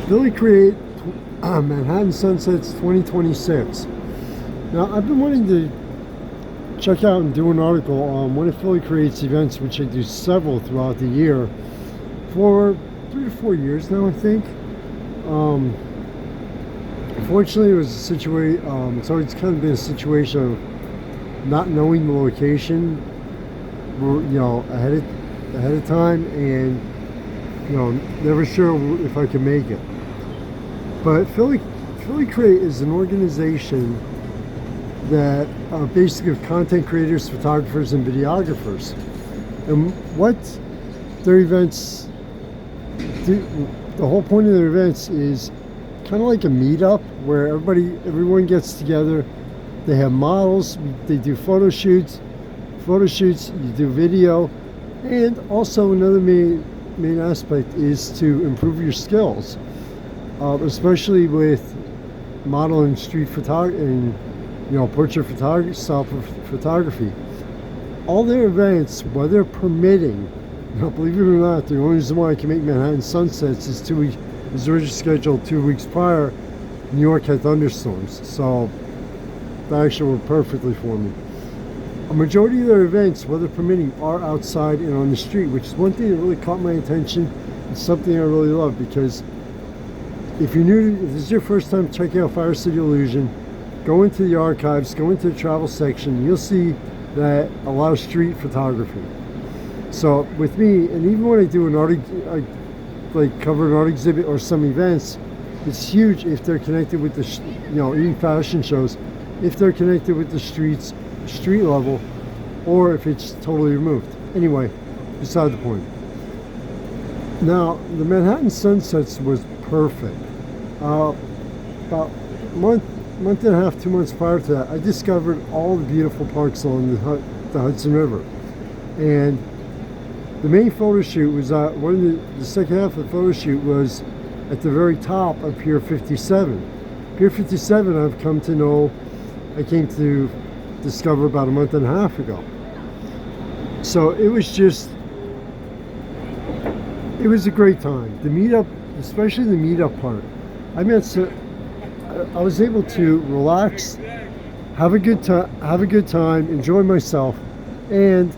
Philly Create Manhattan Sunsets 2026. Now, I've been wanting to check out and do an article on one of Philly Create's events, which I do several throughout the year for 3 to 4 years now, I think. Unfortunately, it was a situation. It's always kind of been a situation of not knowing the location, ahead of time, and never sure if I can make it. But Philly Create is an organization that basically of content creators, photographers, and videographers. And what their events do, the whole point of their events is kind of like a meetup where everyone gets together. They have models, they do photo shoots, you do video, and also another main aspect is to improve your skills, especially with model and street photography and portrait photography, style photography. All their events, weather permitting, believe it or not, the only reason why I can make Manhattan Sunsets is 2 weeks. It was originally scheduled 2 weeks prior. New York had thunderstorms, so that actually worked perfectly for me. A majority of their events, weather permitting, are outside and on the street, which is one thing that really caught my attention. It's something I really love, because if this is your first time checking out FireCity Illusion, go into the archives, go into the travel section, you'll see that a lot of street photography. So with me, and even when I do an art, cover an art exhibit or some events, it's huge if they're connected with the, even fashion shows, if they're connected with the street level, or if it's totally removed. Anyway, beside the point. Now, the Manhattan Sunsets was perfect. About a month and a half, 2 months prior to that, I discovered all the beautiful parks along the Hudson River. And the main photo shoot was the second half of the photo shoot was at the very top of Pier 57. Pier 57 I came to discover about a month and a half ago. So it was a great time. The meetup, especially the meetup part. I was able to relax, have a good time, enjoy myself, and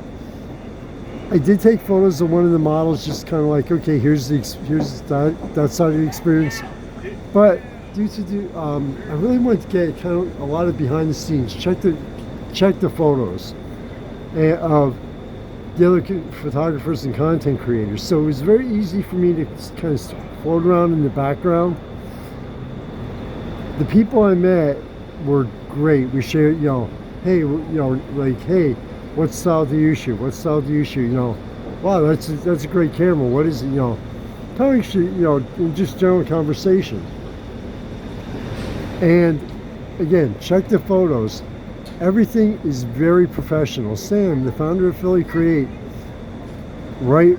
I did take photos of one of the models, just kind of like, okay, here's that side of the experience. But I really wanted to get kind of a lot of behind the scenes, check the photos of the other photographers and content creators. So it was very easy for me to kind of float around in the background. The people I met were great. We shared, hey, hey, what style do you shoot? What style do you shoot? Wow, that's a great camera. What is it? Kind of, in just general conversation. And again, check the photos. Everything is very professional. Sam, the founder of Philly Create, right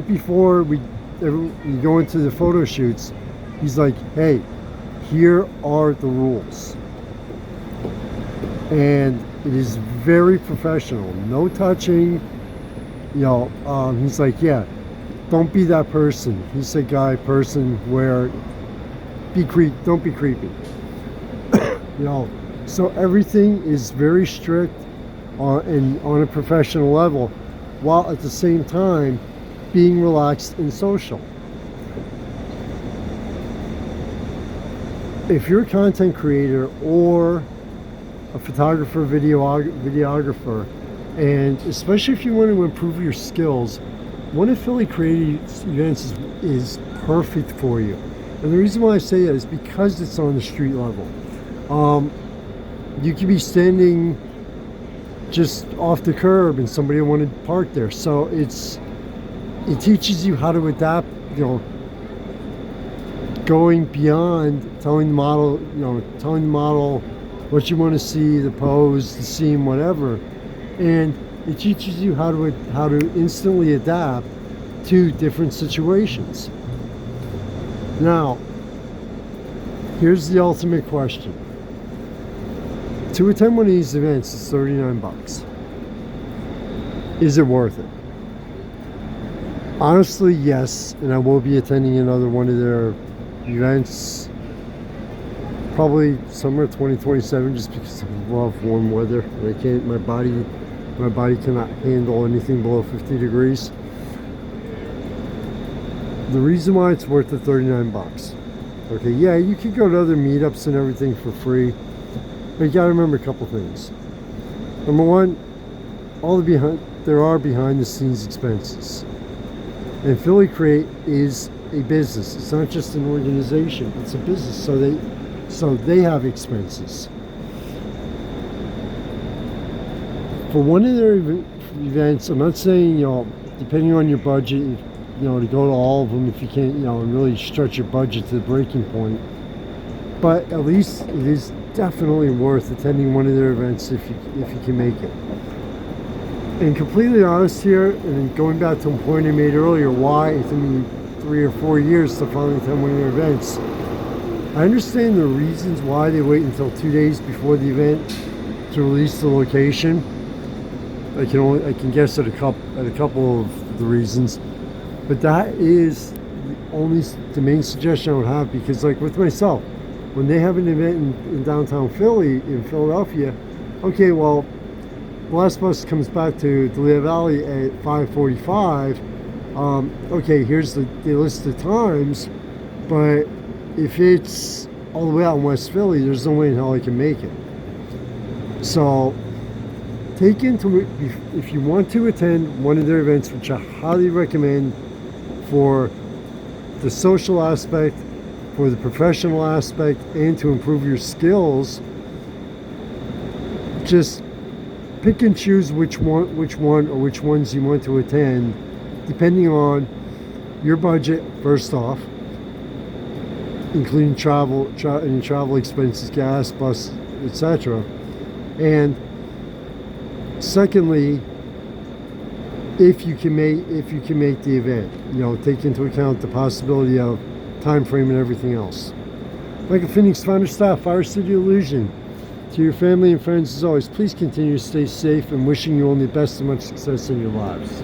before we go into the photo shoots, he's like, hey, here are the rules. And it is very professional. No touching. He's like, yeah, don't be that person. He's a person where don't be creepy. So everything is very strict on a professional level, while at the same time being relaxed and social. If you're a content creator or a photographer, videographer, and especially if you want to improve your skills, one of Philly Creative's events is perfect for you. And the reason why I say that is because it's on the street level. You could be standing just off the curb and somebody wanted to park there. So it teaches you how to adapt, going beyond telling the model what you want to see, the pose, the scene, whatever. And it teaches you how to instantly adapt to different situations. Now, here's the ultimate question. To attend one of these events is $39. Is it worth it? Honestly, yes, and I will be attending another one of their events probably summer 2027, just because I love warm weather. I can't. My body cannot handle anything below 50 degrees. The reason why it's worth the 39 bucks. Okay, yeah, you could go to other meetups and everything for free, but you gotta remember a couple things. Number one, there are behind the scenes expenses. And Philly Create is a business. It's not just an organization. It's a business. So they have expenses. For one of their events, I'm not saying, depending on your budget, to go to all of them if you can't, and really stretch your budget to the breaking point. But at least it is definitely worth attending one of their events if you can make it. And completely honest here, and going back to a point I made earlier, why it took me 3 or 4 years to finally attend one of their events. I understand the reasons why they wait until 2 days before the event to release the location. I can guess at a couple of the reasons, but that is the main suggestion I would have, because like with myself, when they have an event in downtown Philly, in Philadelphia, okay, well, the last bus comes back to Lehigh Valley at 5:45. Okay, here's the list of times, but if it's all the way out in West Philly, there's no way in hell I can make it. So if you want to attend one of their events, which I highly recommend for the social aspect, for the professional aspect, and to improve your skills, just pick and choose which one or which ones you want to attend, depending on your budget, first off, including travel expenses, gas, bus, etc. And secondly, if you can make the event, take into account the possibility of time frame and everything else. Michael Phoenix, founder staff, FireCity Illusion. To your family and friends, as always, please continue to stay safe, and wishing you only the best and much success in your lives.